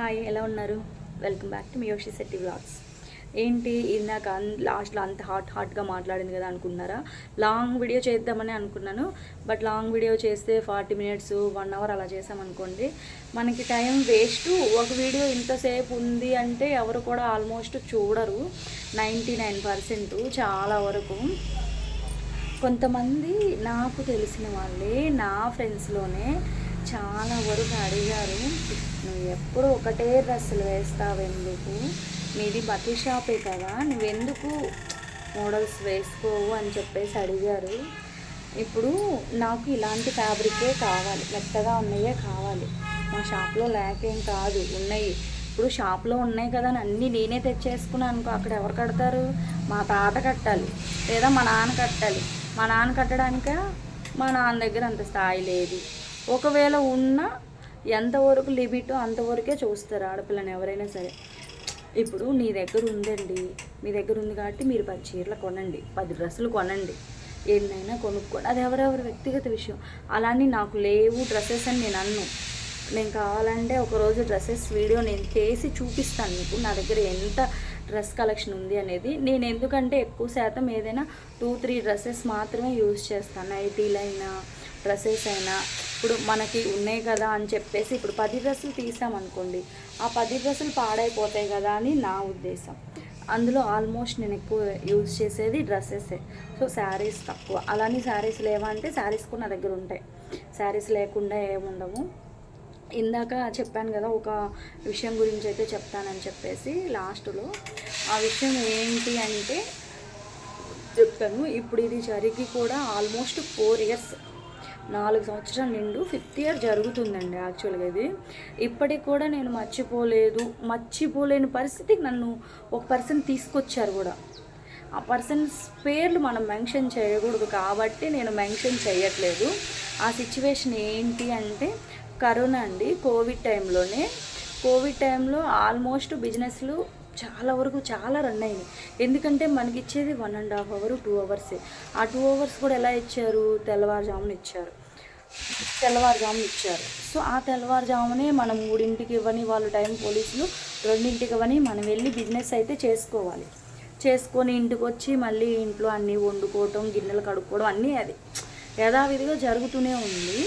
Hi, ఎలా ఉన్నారు? Welcome back to Miyoshi Shetty vlogs. ఏంటి ఇందాక లాస్ట్లో అంత హాట్గా మాట్లాడింది కదా అనుకున్నారా? లాంగ్ వీడియో చేద్దామని అనుకున్నాను. బట్ లాంగ్ వీడియో చేస్తే 40 మినిట్స్ 1 అవర్ అలా చేసామనుకోండి, మనకి టైం వేస్ట్. ఒక వీడియో ఇంతసేపు ఉంది అంటే ఎవరు కూడా ఆల్మోస్ట్ చూడరు. 99% చాలా వరకు. కొంతమంది నాకు తెలిసిన వాళ్ళే, నా ఫ్రెండ్స్లోనే చాలా వరకు అడిగారు, నువ్వు ఎప్పుడు ఒకటే డ్రెస్సులు వేస్తావెందుకు, మీది బట్టల షాపే కదా, నువ్వెందుకు మోడల్స్ వేసుకోవు అని చెప్పేసి అడిగారు. ఇప్పుడు నాకు ఇలాంటి ఫ్యాబ్రికే కావాలి, మెత్తగా ఉన్నాయే కావాలి. మా షాప్లో లేకేం కాదు, ఉన్నాయి. ఇప్పుడు షాప్లో ఉన్నాయి కదా అని అన్నీ నేనే తెచ్చేసుకున్నాను అనుకో, అక్కడ ఎవరు కడతారు? మా తాత కట్టాలి, లేదా మా నాన్న కట్టాలి. మా నాన్న కట్టడానిక మా నాన్న దగ్గర అంత స్థాయి లేదు. ఒకవేళ ఉన్నా ఎంతవరకు లిమిటో అంతవరకే చూస్తారు ఆడపిల్లని ఎవరైనా సరే. ఇప్పుడు నీ దగ్గర ఉందండి, మీ దగ్గర ఉంది కాబట్టి మీరు 10 చీరలు కొనండి, 10 డ్రెస్సులు కొనండి, ఎన్నైనా కొనుక్కోండి. అది ఎవరెవరి వ్యక్తిగత విషయం. అలానే నాకు లేవు డ్రెస్సెస్ అని నేను కావాలంటే ఒకరోజు డ్రెస్సెస్ వీడియో నేను చేసి చూపిస్తాను మీకు, నా దగ్గర ఎంత డ్రెస్ కలెక్షన్ ఉంది అనేది. నేను ఎందుకంటే ఎక్కువ శాతం ఏదైనా 2-3 డ్రెస్సెస్ మాత్రమే యూజ్ చేస్తాను. నైటీలైనా డ్రెస్సెస్ అయినా ఇప్పుడు మనకి ఉన్నాయి కదా అని చెప్పేసి ఇప్పుడు 10 డ్రెస్సులు తీసామనుకోండి, ఆ 10 డ్రెస్సులు పాడైపోతాయి కదా అని నా ఉద్దేశం. అందులో ఆల్మోస్ట్ నేను ఎక్కువ యూజ్ చేసేది డ్రెస్సెసే. సో శారీస్ తక్కువ. అలానే శారీస్ లేవా అంటే శారీస్ కూడా నా దగ్గర ఉంటాయి, శారీస్ లేకుండా ఏముండవు. ఇందాక చెప్పాను కదా ఒక విషయం గురించి అయితే చెప్తానని చెప్పేసి లాస్ట్లో. ఆ విషయం ఏంటి అంటే చెప్తాను. ఇప్పుడు ఇది జరిగి కూడా ఆల్మోస్ట్ 4 ఇయర్స్, 4 సంవత్సరాల నిండు 5th ఇయర్ జరుగుతుందండి యాక్చువల్గా ఇది. ఇప్పటికి కూడా నేను మర్చిపోలేని పరిస్థితికి నన్ను ఒక పర్సన్ తీసుకొచ్చారు కూడా. ఆ పర్సన్స్ పేర్లు మనం మెన్షన్ చేయకూడదు కాబట్టి నేను మెన్షన్ చేయట్లేదు. ఆ సిచ్యువేషన్ ఏంటి అంటే కరోనా అండి. కోవిడ్ టైంలో ఆల్మోస్ట్ బిజినెస్లు చాలా వరకు చాలా రన్ అయినాయి. ఎందుకంటే మనకి ఇచ్చేది 1.5 అవర్ 2 అవర్సే. ఆ 2 అవర్స్ కూడా ఎలా ఇచ్చారు? తెల్లవారుజామున ఇచ్చారు. సో ఆ తెల్లవారుజామునే మనం 3ంటికి ఇవ్వని వాళ్ళు టైం, పోలీసులు 2ంటికి ఇవ్వని మనం వెళ్ళి బిజినెస్ అయితే చేసుకోవాలి. చేసుకొని ఇంటికి వచ్చి మళ్ళీ ఇంట్లో అన్నీ వండుకోవటం, గిన్నెలు కడుక్కోవడం అన్నీ అది యథావిధిగా జరుగుతూనే ఉంది.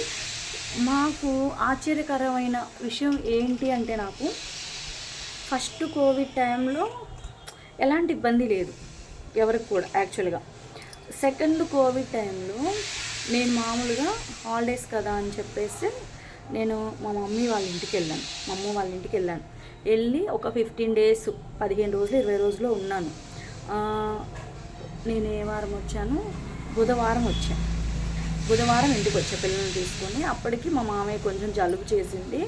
మాకు ఆశ్చర్యకరమైన విషయం ఏంటి అంటే, నాకు ఫస్ట్ కోవిడ్ టైంలో ఎలాంటి ఇబ్బంది లేదు ఎవరికి కూడా యాక్చువల్గా. సెకండ్ కోవిడ్ టైంలో నేను మామూలుగా హాలిడేస్ కదా అని చెప్పేసి నేను మా అమ్మ వాళ్ళ ఇంటికి వెళ్ళాను. వెళ్ళి ఒక 15 డేస్, 15 రోజులు 20 రోజులు ఉన్నాను. నేను ఏ వారం వచ్చాను? బుధవారం ఇంటికి వచ్చా పిల్లల్ని తీసుకొని. అప్పటికి మా మామయ్య కొంచెం జలుబు చేసింది,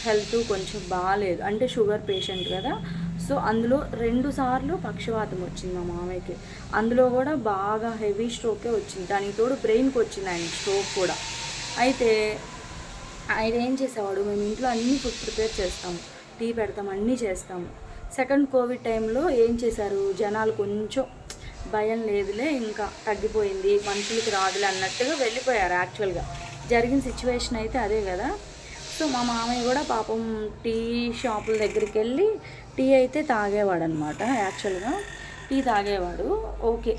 హెల్త్ కొంచెం బాగాలేదు, అంటే షుగర్ పేషెంట్ కదా. సో అందులో 2 సార్లు పక్షవాతం వచ్చింది మా మామయ్యకి. అందులో కూడా బాగా హెవీ స్ట్రోకే వచ్చింది. దానికి తోడు బ్రెయిన్కి వచ్చింది ఆయన స్ట్రోక్ కూడా. అయితే ఆయన ఏం చేసేవాడు, మేము ఇంట్లో అన్నీ ఫుడ్ ప్రిపేర్ చేస్తాము, టీ పెడతాము, అన్నీ చేస్తాము. సెకండ్ కోవిడ్ టైంలో ఏం చేశారు జనాలు, కొంచెం భయం లేదులే ఇంకా తగ్గిపోయింది, మనుషులకి రాదులే అన్నట్టుగా వెళ్ళిపోయారు. యాక్చువల్గా జరిగిన సిచ్యువేషన్ అయితే అదే కదా. సో మా మామయ్య కూడా పాపం టీ షాపుల దగ్గరికి వెళ్ళి టీ అయితే తాగేవాడు అనమాట. యాక్చువల్గా టీ తాగేవాడు. ఓకే,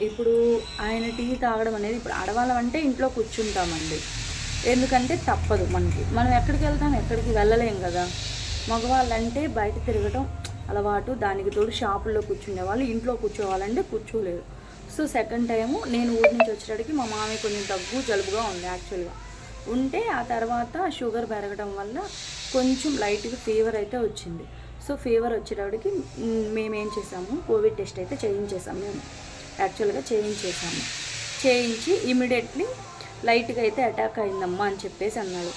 ఇప్పుడు ఆయన టీ తాగడం అనేది, ఇప్పుడు ఆడవాళ్ళం అంటే ఇంట్లో కూర్చుంటామండి, ఎందుకంటే తప్పదు మనకి. మనం ఎక్కడికి వెళ్తాం, ఎక్కడికి వెళ్ళలేం కదా. మగవాళ్ళంటే బయట తిరగటం అలవాటు, దానికి తోడు షాపుల్లో కూర్చునే వాళ్ళు ఇంట్లో కూర్చోవాలంటే కూర్చోలేరు. సో సెకండ్ టైము నేను ఊరి నుంచి వచ్చేటప్పటికి మా మామయ్య కొంచెం దగ్గు జలుబుగా ఉంది యాక్చువల్గా ఉంటే, ఆ తర్వాత షుగర్ పెరగడం వల్ల కొంచెం లైట్గా ఫీవర్ అయితే వచ్చింది. సో ఫీవర్ వచ్చేటప్పటికి మేమేం చేసాము, కోవిడ్ టెస్ట్ అయితే చేయించేసాము. మేము యాక్చువల్గా చేయించి ఇమీడియట్లీ లైట్గా అయితే అటాక్ అయిందమ్మా అని చెప్పేసి అన్నాడు.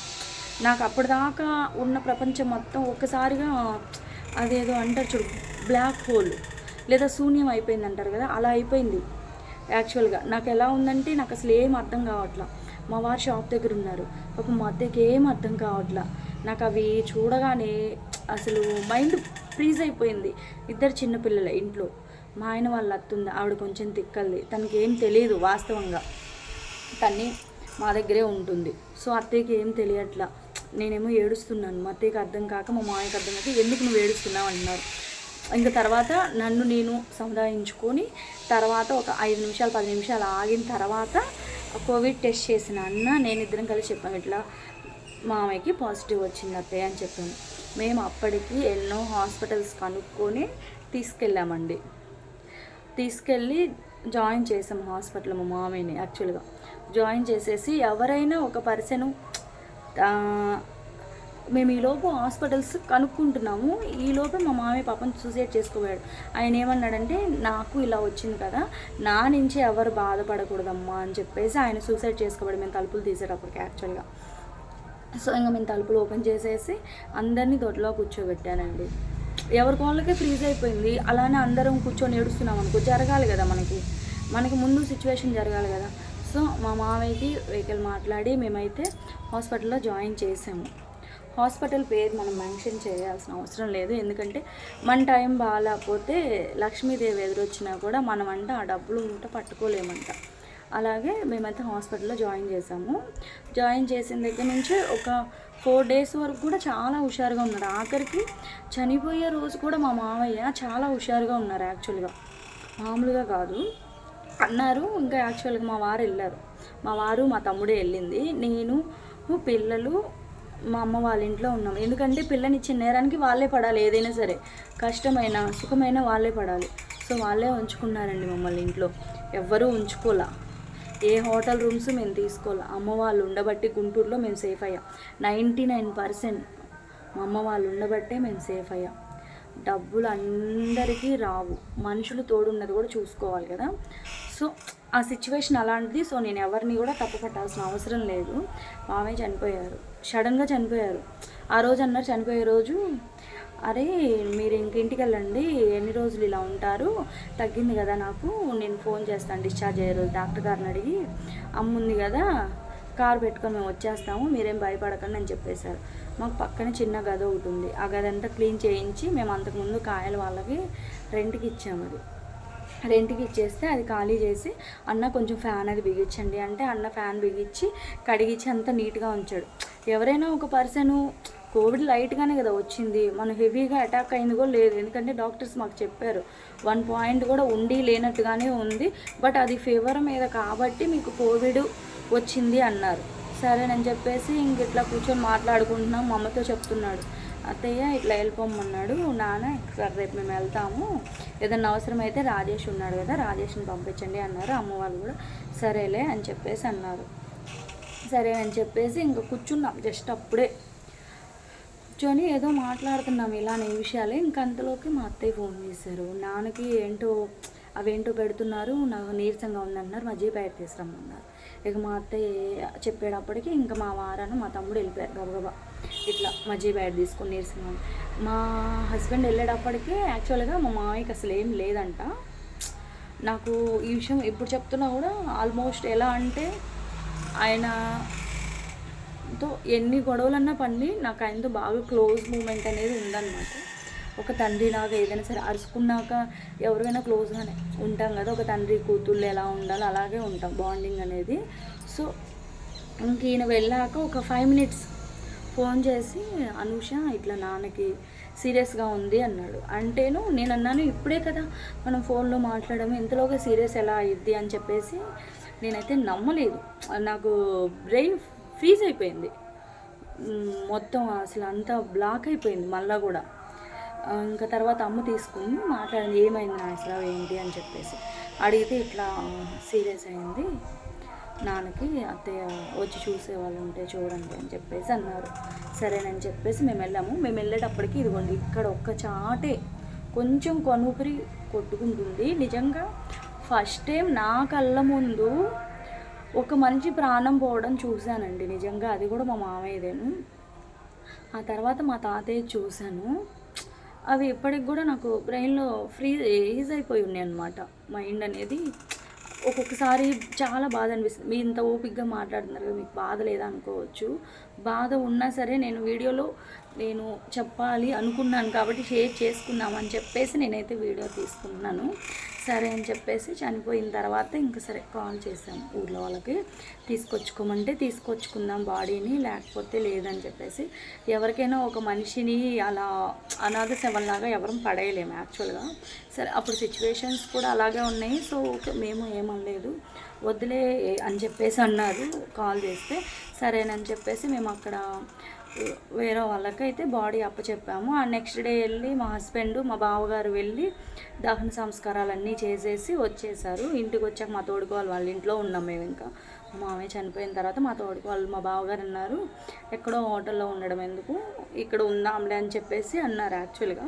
నాకు అప్పటిదాకా ఉన్న ప్రపంచం మొత్తం ఒక్కసారిగా అదేదో అంటారు చూడు, బ్లాక్ హోల్ లేదా శూన్యం అయిపోయింది అంటారు కదా, అలా అయిపోయింది యాక్చువల్గా. నాకు ఎలా ఉందంటే నాకు అసలు ఏం అర్థం కావట్లా. మా వారు షాప్ దగ్గర ఉన్నారు, పాపం మా అత్తయ్యకి ఏం అర్థం కావట్లా. నాకు అవి చూడగానే అసలు మైండ్ ఫ్రీజ్ అయిపోయింది. 2 చిన్నపిల్లలే ఇంట్లో. మా ఆయన వాళ్ళ అత్తుంది, ఆవిడ కొంచెం తిక్కల్ది, తనకి ఏం తెలియదు వాస్తవంగా, తన్ని మా దగ్గరే ఉంటుంది. సో అత్తయ్యకి ఏం తెలియట్లా. నేనేమో ఏడుస్తున్నాను. మా అత్తయ్యకి అర్థం కాక మా మామయ్యకి అర్థం కాక ఎందుకు నువ్వు ఏడుస్తున్నావు అంటున్నారు. ఇంకా తర్వాత నన్ను నేను సముదాయించుకొని తర్వాత ఒక 5 నిమిషాలు 10 నిమిషాలు ఆగిన తర్వాత కోవిడ్ టెస్ట్ చేసిన అన్న నేను ఇద్దరం కలిసి చెప్పాము, ఇట్లా మామయ్యకి పాజిటివ్ వచ్చింది అత్తయ్య అని చెప్పాము. మేము అప్పటికి ఎన్నో హాస్పిటల్స్ కనుక్కొని తీసుకెళ్ళామండి. తీసుకెళ్ళి జాయిన్ చేసాము హాస్పిటల్ మా మామయ్యని. యాక్చువల్గా జాయిన్ చేసేసి ఎవరైనా ఒక పర్సను మేము ఈలోపు హాస్పిటల్స్ కనుక్కుంటున్నాము. ఈలోపు మా మామయ్య పాపం సూసైడ్ చేసుకోబోయాడు. ఆయన ఏమన్నాడంటే, నాకు ఇలా వచ్చింది కదా, నా నుంచి ఎవరు బాధపడకూడదమ్మా అని చెప్పేసి ఆయన సూసైడ్ చేసుకోబడి మేము తలుపులు తీసేటప్పటికి యాక్చువల్గా. సో ఇంకా మేము తలుపులు ఓపెన్ చేసేసి అందరినీ దొడ్లో కూర్చోబెట్టానండి. ఎవరి వాళ్ళకే ఫ్రీజ్ అయిపోయింది. అలానే అందరం కూర్చొని ఏడుస్తున్నాం అనుకో, జరగాలి కదా మనకి ముందు సిచ్యువేషన్ జరగాలి కదా. సో మా మామయ్యకి వెహికల్ మాట్లాడి మేమైతే హాస్పిటల్లో జాయిన్ చేసాము. హాస్పిటల్ పేరు మనం మెన్షన్ చేయాల్సిన అవసరం లేదు, ఎందుకంటే మన టైం బాగాలేకపోతే లక్ష్మీదేవి ఎదురొచ్చినా కూడా మనమంట ఆ డబ్బులు ఉంటే పట్టుకోలేమంట. అలాగే మేమైతే హాస్పిటల్లో జాయిన్ చేసాము. జాయిన్ చేసిన దగ్గర నుంచి ఒక 4 days వరకు కూడా చాలా హుషారుగా ఉన్నారు. ఆఖరికి చనిపోయే రోజు కూడా మా మామయ్య చాలా హుషారుగా ఉన్నారు. యాక్చువల్గా మామూలుగా కాదు అన్నారు. ఇంకా యాక్చువల్గా మా వారు వెళ్ళారు, మా తమ్ముడే వెళ్ళింది. నేను పిల్లలు మా అమ్మ వాళ్ళ ఇంట్లో ఉన్నాం. ఎందుకంటే పిల్లనిచ్చిన నేరానికి వాళ్ళే పడాలి, ఏదైనా సరే కష్టమైన సుఖమైన వాళ్ళే పడాలి. సో వాళ్ళే ఉంచుకున్నారండి మమ్మల్ని ఇంట్లో. ఎవ్వరూ ఉంచుకోలే, ఏ హోటల్ రూమ్స్ మేము తీసుకోలే. అమ్మ వాళ్ళు ఉండబట్టి గుంటూరులో మేము సేఫ్ అయ్యాం. 99% మా అమ్మ వాళ్ళు ఉండబట్టే మేము సేఫ్ అయ్యాం. డబ్బులు అందరికీ రావు, మనుషులు తోడున్నది కూడా చూసుకోవాలి కదా. సో ఆ సిచ్యువేషన్ అలాంటిది. సో నేను ఎవరిని కూడా తప్పు పట్టాల్సిన అవసరం లేదు. మామయ్య చనిపోయారు, సడన్గా చనిపోయారు. ఆ రోజు అన్నారు చనిపోయే రోజు, అరే మీరు ఇంటికి వెళ్ళండి, ఎన్ని రోజులు ఇలా ఉంటారు, తగ్గింది కదా నాకు, నేను ఫోన్ చేస్తాను డిశ్చార్జ్ అయ్యే రోజు డాక్టర్ గారిని అడిగి, అమ్ముంది కదా కారు పెట్టుకొని మేము వచ్చేస్తాము, మీరేం భయపడకండి అని చెప్పేశారు. మాకు పక్కన చిన్న గది ఒకటి ఉంది, ఆ గది అంతా క్లీన్ చేయించి మేము అంతకుముందు కాయల వాళ్ళకి రెంట్కి ఇచ్చాము. అది రెంట్కి ఇచ్చేస్తే అది ఖాళీ చేసి, అన్న కొంచెం ఫ్యాన్ అది బిగించండి అంటే అన్న ఫ్యాన్ బిగించి కడిగించి అంతా నీట్గా ఉంచాడు. ఎవరైనా ఒక పర్సను కోవిడ్ లైట్గానే కదా వచ్చింది, మనం హెవీగా అటాక్ అయింది కూడా లేదు. ఎందుకంటే డాక్టర్స్ మాకు చెప్పారు 1 point కూడా ఉండి లేనట్టుగానే ఉంది, బట్ అది ఫీవర్ మీద కాబట్టి మీకు కోవిడ్ వచ్చింది అన్నారు. సరేనని చెప్పేసి ఇంక ఇట్లా కూర్చొని మాట్లాడుకుంటున్నాం. మా అమ్మతో చెప్తున్నాడు, అత్తయ్య ఇట్లా వెళ్ళిపోమన్నాడు నాన్న, సరే రేపు మేము వెళ్తాము, ఏదన్నా అవసరమైతే రాజేష్ ఉన్నాడు కదా రాజేష్ని పంపించండి అన్నారు. అమ్మ వాళ్ళు కూడా సరేలే అని చెప్పేసి అన్నారు. సరే అని చెప్పేసి ఇంకా కూర్చున్నాం. జస్ట్ అప్పుడే కూర్చొని ఏదో మాట్లాడుతున్నాం ఇలానే ఈ విషయాలే. ఇంక అంతలోకి మా అత్తయ్య ఫోన్ చేశారు. నాన్నకి అవేంటో పెడుతున్నారు, నాకు నీరసంగా ఉందన్నారు, మజ్జిగ ప్యాకెట్ తీసుకురమ్మన్నారు. ఇక మా అత్తయ్య చెప్పేటప్పటికి ఇంకా మా వారాను మా తమ్ముడు వెళ్ళిపోయారు గబగబా, ఇట్లా మజ్జిగ ప్యాకెట్ తీసుకొని నీరసంగా. మా హస్బెండ్ వెళ్ళేటప్పటికే యాక్చువల్గా మా మామయ్యకి అసలు ఏం లేదంట. నాకు ఈ విషయం ఎప్పుడు చెప్తున్నా కూడా ఆల్మోస్ట్ ఎలా అంటే ఆయనతో ఎన్ని గొడవలన్నా పండి నాకు ఆయనతో బాగా క్లోజ్ మూమెంట్ అనేది ఉందన్నమాట. ఒక తండ్రి లాగా ఏదైనా సరే అరుచుకున్నాక ఎవరైనా క్లోజ్గానే ఉంటాం కదా, ఒక తండ్రి కూతుళ్ళు ఎలా ఉండాలో అలాగే ఉంటాం బాండింగ్ అనేది. సో ఇంక ఈయన వెళ్ళాక ఒక 5 minutes ఫోన్ చేసి, అనూష ఇట్లా నాన్నకి సీరియస్గా ఉంది అన్నాడు. అంటేను నేను అన్నాను ఇప్పుడే కదా మనం ఫోన్లో మాట్లాడము, ఇంతలోగా సీరియస్ ఎలా అయ్యిద్ది అని చెప్పేసి నేనైతే నమ్మలేదు. నాకు బ్రెయిన్ ఫ్రీజ్ అయిపోయింది మొత్తం, అసలు అంతా బ్లాక్ అయిపోయింది మళ్ళీ కూడా. ఇంకా తర్వాత అమ్మ తీసుకుని మాట్లాడింది, ఏమైంది నా అసలు ఏంటి అని చెప్పేసి అడిగితే, ఇట్లా సీరియస్ అయింది నాన్నకి, అత్తయ్య వచ్చి చూసేవాళ్ళు ఉంటే చూడండి అని చెప్పేసి అన్నారు. సరేనని చెప్పేసి మేము వెళ్ళాము. మేము వెళ్ళేటప్పటికి ఇదిగోండి ఇక్కడ ఒక్క చాటే కొంచెం కొనుపిరి కొట్టుకుంటుంది. నిజంగా ఫస్ట్ టైం నా కళ్ళ ముందు ఒక మనిషి ప్రాణం పోవడం చూశానండి నిజంగా, అది కూడా మా మామయ్యదేను. ఆ తర్వాత మా తాతయ్య చూశాను. అవి ఇప్పటికి కూడా నాకు బ్రెయిన్లో ఫ్రీజ్ అయిపోయి ఉన్నాయి అన్నమాట. మైండ్ అనేది ఒక్కొక్కసారి చాలా బాధ అనిపిస్తుంది. మీ ఇంత ఓపిక్గా మాట్లాడుతున్నారు కదా, మీకు బాధ లేదా అనుకోవచ్చు. బాధ ఉన్నా సరే నేను వీడియోలో చెప్పాలి అనుకున్నాను కాబట్టి షేర్ చేసుకుందామని చెప్పేసి నేనైతే వీడియో తీసుకున్నాను. సరే అని చెప్పేసి చనిపోయిన తర్వాత ఇంకా సరే కాల్ చేసాం ఊర్లో వాళ్ళకి, తీసుకొచ్చుకోమంటే తీసుకొచ్చుకుందాం బాడీని, లేకపోతే లేదని చెప్పేసి. ఎవరికైనా ఒక మనిషిని అలా అనాథ శవంలాగా ఎవరం పడేయలేము యాక్చువల్గా. సరే అప్పుడు సిచ్యువేషన్స్ కూడా అలాగే ఉన్నాయి. సో మేము ఏమనలేదు, వద్దులే అని చెప్పేసి అన్నారు కాల్ చేస్తే. సరేనని చెప్పేసి మేము అక్కడ వేరే వాళ్ళకైతే బాడీ అప్పచెప్పాము. ఆ నెక్స్ట్ డే వెళ్ళి మా హస్బెండ్ మా బావగారు వెళ్ళి దహన సంస్కారాలన్నీ చేసేసి వచ్చేసారు. ఇంటికి వచ్చాక మా తోడుకోవాలి వాళ్ళ ఇంట్లో ఉన్నాం మేము. ఇంకా మా మామయ్య చనిపోయిన తర్వాత మా తోడుకోవాలి మా బావగారు అన్నారు, ఎక్కడో హోటల్లో ఉండడం ఎందుకు, ఇక్కడ ఉందాంలే అని చెప్పేసి అన్నారు. యాక్చువల్గా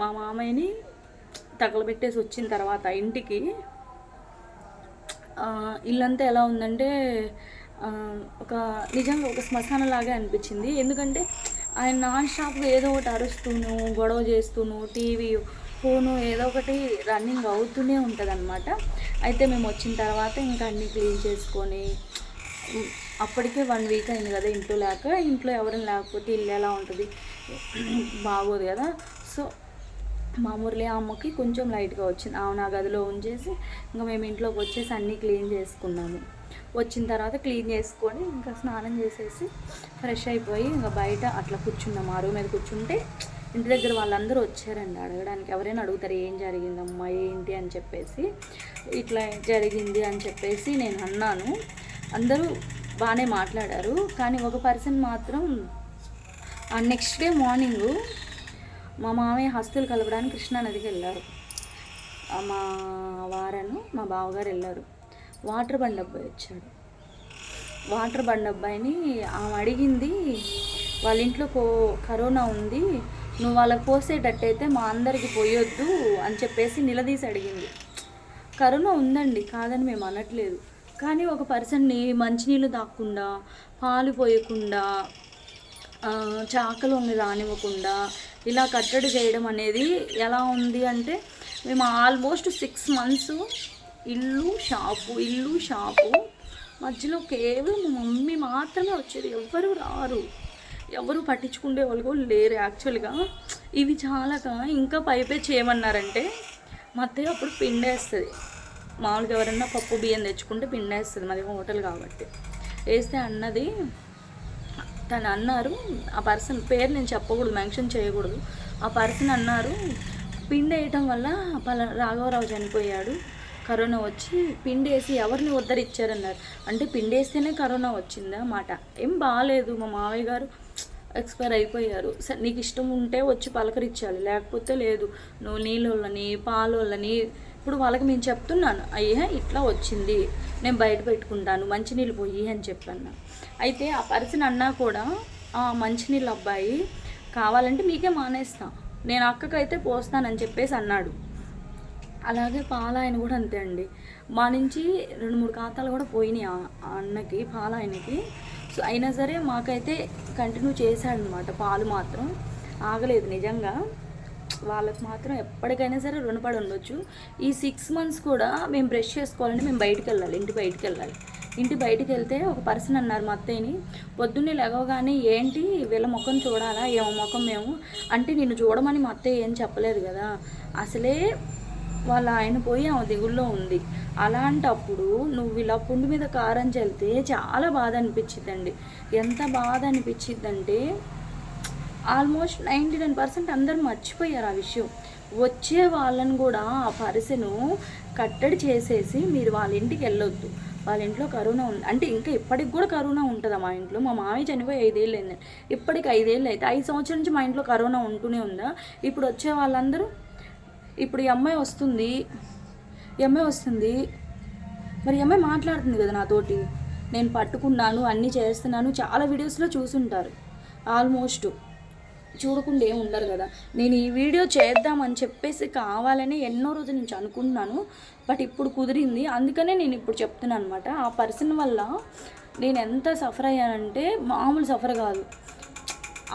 మా మామయ్యని తగలబెట్టేసి వచ్చిన తర్వాత ఇంటికి ఇల్లంతా ఎలా ఉందంటే ఒక నిజంగా ఒక శ్మశానలాగే అనిపించింది. ఎందుకంటే ఆయన నాన్ స్టాప్గా ఏదో ఒకటి అరుస్తూను, గొడవ చేస్తూను, టీవీ ఫోను ఏదో ఒకటి రన్నింగ్ అవుతూనే ఉంటుంది అనమాట. అయితే మేము వచ్చిన తర్వాత ఇంకా అన్నీ క్లీన్ చేసుకొని, అప్పటికే 1 వీక్ అయింది కదా ఇంట్లో లేక. ఇంట్లో ఎవరైనా లేకపోతే ఇల్లు ఎలా ఉంటుంది, బాగోదు కదా. సో మా మురళి అమ్మకి కొంచెం లైట్గా వచ్చింది, ఆమె నా గదిలో ఉంచేసి ఇంకా మేము ఇంట్లోకి వచ్చేసి అన్నీ క్లీన్ చేసుకున్నాము. వచ్చిన తర్వాత క్లీన్ చేసుకొని ఇంకా స్నానం చేసేసి ఫ్రెష్ అయిపోయి ఇంకా బయట అట్లా కూర్చున్నాము. ఆ రూమ్ మీద కూర్చుంటే ఇంటి దగ్గర వాళ్ళందరూ వచ్చారండి అడగడానికి. ఎవరైనా అడుగుతారు ఏం జరిగిందమ్మా ఏంటి అని చెప్పేసి. ఇట్లా జరిగింది అని చెప్పేసి నేను అన్నాను. అందరూ బాగానే మాట్లాడారు. కానీ ఒక పర్సన్ మాత్రం నెక్స్ట్ డే మార్నింగు మా మామయ్య హస్తులు కలపడానికి కృష్ణానదికి వెళ్ళారు. మా వారను మా బావగారు వెళ్ళారు. వాటర్ బండి అబ్బాయి వచ్చాడు. వాటర్ బండి అబ్బాయిని ఆమె అడిగింది, వాళ్ళ ఇంట్లో కరోనా ఉంది, నువ్వు వాళ్ళకి పోసేటట్టయితే మా అందరికి పోయొద్దు అని చెప్పేసి నిలదీసి అడిగింది. కరోనా ఉందండి, కాదని మేము అనట్లేదు. కానీ ఒక పర్సన్ని మంచినీళ్ళు తాగకుండా, పాలు పోయకుండా, చాకలు రానివ్వకుండా ఇలా కట్టడి చేయడం అనేది ఎలా ఉంది అంటే, మేము ఆల్మోస్ట్ 6 months ఇల్లు షాపు మధ్యలో కేవలం మా మమ్మీ మాత్రమే వచ్చేది. ఎవ్వరూ రారు, ఎవరు పట్టించుకునే వాళ్ళు కూడా లేరు యాక్చువల్గా. ఇవి చాలక ఇంకా పైపే చేయమన్నారంటే మా అత్తయ్య అప్పుడు పిండేస్తుంది. మామూలుగా ఎవరన్నా పప్పు బియ్యం తెచ్చుకుంటే పిండేస్తుంది, మాది హోటల్ కాబట్టి. వేస్తే అన్నది తను అన్నారు, ఆ పర్సన్ పేరు నేను చెప్పకూడదు, మెన్షన్ చేయకూడదు. ఆ పర్సన్ అన్నారు, పిండి వేయటం వల్ల రాఘవరావు చనిపోయాడు, కరోనా వచ్చి పిండేసి ఎవరిని ఉద్ధరిచ్చారన్నారు. అంటే పిండేస్తేనే కరోనా వచ్చిందా మాట. ఏం బాగాలేదు, మా మావయ్య గారు ఎక్స్పైర్ అయిపోయారు. సరే నీకు ఇష్టం ఉంటే వచ్చి పలకరించాలి, లేకపోతే లేదు. నువ్వు నీళ్ళని పాలోళ్ళని ఇప్పుడు వాళ్ళకి నేను చెప్తున్నాను, అయ్యా ఇట్లా వచ్చింది, నేను బయట పెట్టుకుంటాను, మంచినీళ్ళు పోయి అని చెప్పాను. అయితే ఆ పర్సన్ అన్నా కూడా ఆ మంచినీళ్ళు అబ్బాయి కావాలంటే మీకే మానేస్తా, నేను అక్కకైతే పోస్తానని చెప్పేసి అన్నాడు. అలాగే పాలాయన కూడా అంతే అండి, మా నుంచి 2-3 ఖాతాలు కూడా పోయినాయి ఆ అన్నకి, పాలాయనకి. సో అయినా సరే మాకైతే కంటిన్యూ చేశాడనమాట. పాలు మాత్రం ఆగలేదు. నిజంగా వాళ్ళకి మాత్రం ఎప్పటికైనా సరే రుణపడి ఉండొచ్చు. ఈ 6 months కూడా మేము బ్రష్ చేసుకోవాలంటే మేము బయటికి వెళ్ళాలి, ఇంటి బయటికి వెళ్తే ఒక పర్సన్ అన్నారు మా అత్తయ్యని, పొద్దున్నే లేవగానే ఏంటి వీళ్ళ ముఖం చూడాలా, ఏమో ముఖం మేము అంటే నిన్ను చూడమని మా అత్తయ్య ఏం చెప్పలేదు కదా, అసలే వాళ్ళ ఆయన పోయి ఆమె దిగుల్లో ఉంది. అలాంటప్పుడు నువ్వు ఇలా పుండు మీద కారం చల్లితే చాలా బాధ అనిపించిద్దండి. ఎంత బాధ అనిపించిద్దంటే ఆల్మోస్ట్ 99% అందరూ మర్చిపోయారు ఆ విషయం. వచ్చే వాళ్ళని కూడా ఆ పర్సను కట్టడి చేసేసి మీరు వాళ్ళ ఇంటికి వెళ్ళొద్దు, వాళ్ళ ఇంట్లో కరోనా ఉంది అంటే, ఇంకా ఇప్పటికి కూడా కరోనా ఉంటుందా మా ఇంట్లో? మా మామయ్య చనిపోయి 5 ఏళ్ళు అయింది, ఇప్పటికి 5 ఏళ్ళు అయితే 5 సంవత్సరాల నుంచి మా ఇంట్లో కరోనా ఉంటూనే ఉందా? ఇప్పుడు వచ్చే వాళ్ళందరూ, ఇప్పుడు ఈ అమ్మాయి వస్తుంది మరి ఈ అమ్మాయి మాట్లాడుతుంది కదా నాతోటి, నేను పట్టుకున్నాను అన్నీ చేస్తున్నాను, చాలా వీడియోస్లో చూసుంటారు. ఆల్మోస్ట్ చూడకుండా ఏమి ఉండరు కదా. నేను ఈ వీడియో చేద్దామని చెప్పేసి కావాలని ఎన్నో రోజుల నుంచి అనుకుంటున్నాను, బట్ ఇప్పుడు కుదిరింది, అందుకనే నేను ఇప్పుడు చెప్తున్నాను అనమాట. ఆ పర్సన్ వల్ల నేను ఎంత సఫర్ అయ్యానంటే మామూలు సఫర్ కాదు.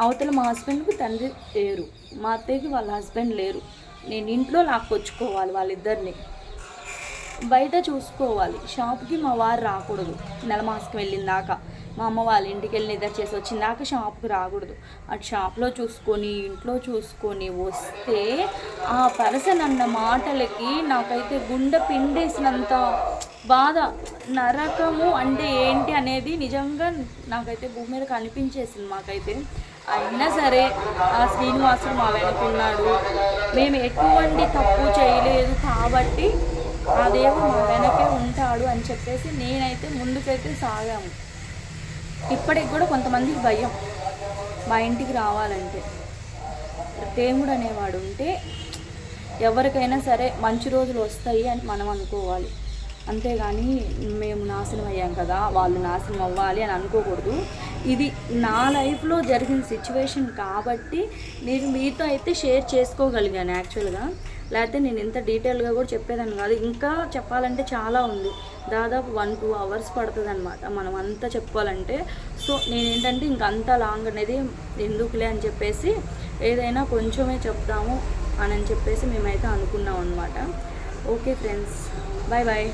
అవతల మా హస్బెండ్కి తండ్రి లేరు, మా అత్తయ్యకి వాళ్ళ హస్బెండ్ లేరు. నేను ఇంట్లో లాక్కొచ్చుకోవాలి, వాళ్ళిద్దరిని బయట చూసుకోవాలి. షాప్కి మా వారు రాకూడదు నెల మాసకి వెళ్ళిన దాకా. మా అమ్మ వాళ్ళ ఇంటికి వెళ్ళి నిద్ర చేసి వచ్చిందాక షాప్కి రాకూడదు. అటు షాప్లో చూసుకొని ఇంట్లో చూసుకొని వస్తే ఆ పర్సన్ అన్న మాటలకి నాకైతే గుండె పిండేసినంత బాధ. నరకము అంటే ఏంటి అనేది నిజంగా నాకైతే భూమి మీద కనిపించేసింది మాకైతే. అయినా సరే ఆ శ్రీనివాసుడు మా వెనకున్నాడు, మేము ఎటువంటి తప్పు చేయలేదు కాబట్టి ఆ దేవుడు మా వెనకే ఉంటాడు అని చెప్పేసి నేనైతే ముందుకైతే సాగాము. ఇప్పటికి కూడా కొంతమందికి భయం మా ఇంటికి రావాలంటే. దేవుడు అనేవాడు ఉంటే ఎవరికైనా సరే మంచి రోజులు వస్తాయి అని మనం అనుకోవాలి, అంతేగాని మేము నాశనం అయ్యాం కదా వాళ్ళు నాశనం అవ్వాలి అని అనుకోకూడదు. ఇది నా లైఫ్లో జరిగిన సిచ్యువేషన్ కాబట్టి నేను మీతో అయితే షేర్ చేసుకోగలిగాను యాక్చువల్గా. లేకపోతే నేను ఇంత డీటెయిల్గా కూడా చెప్పేదాన్ని కాదు. ఇంకా చెప్పాలంటే చాలా ఉంది, దాదాపు 1-2 అవర్స్ పడుతుంది అనమాట మనం అంతా చెప్పుకోవాలంటే. సో నేనేంటంటే ఇంకంతా లాంగ్ అనేది ఎందుకులే అని చెప్పేసి ఏదైనా కొంచెమే చెప్తాము అని చెప్పేసి మేమైతే అనుకున్నాం అనమాట. Okay friends, bye bye.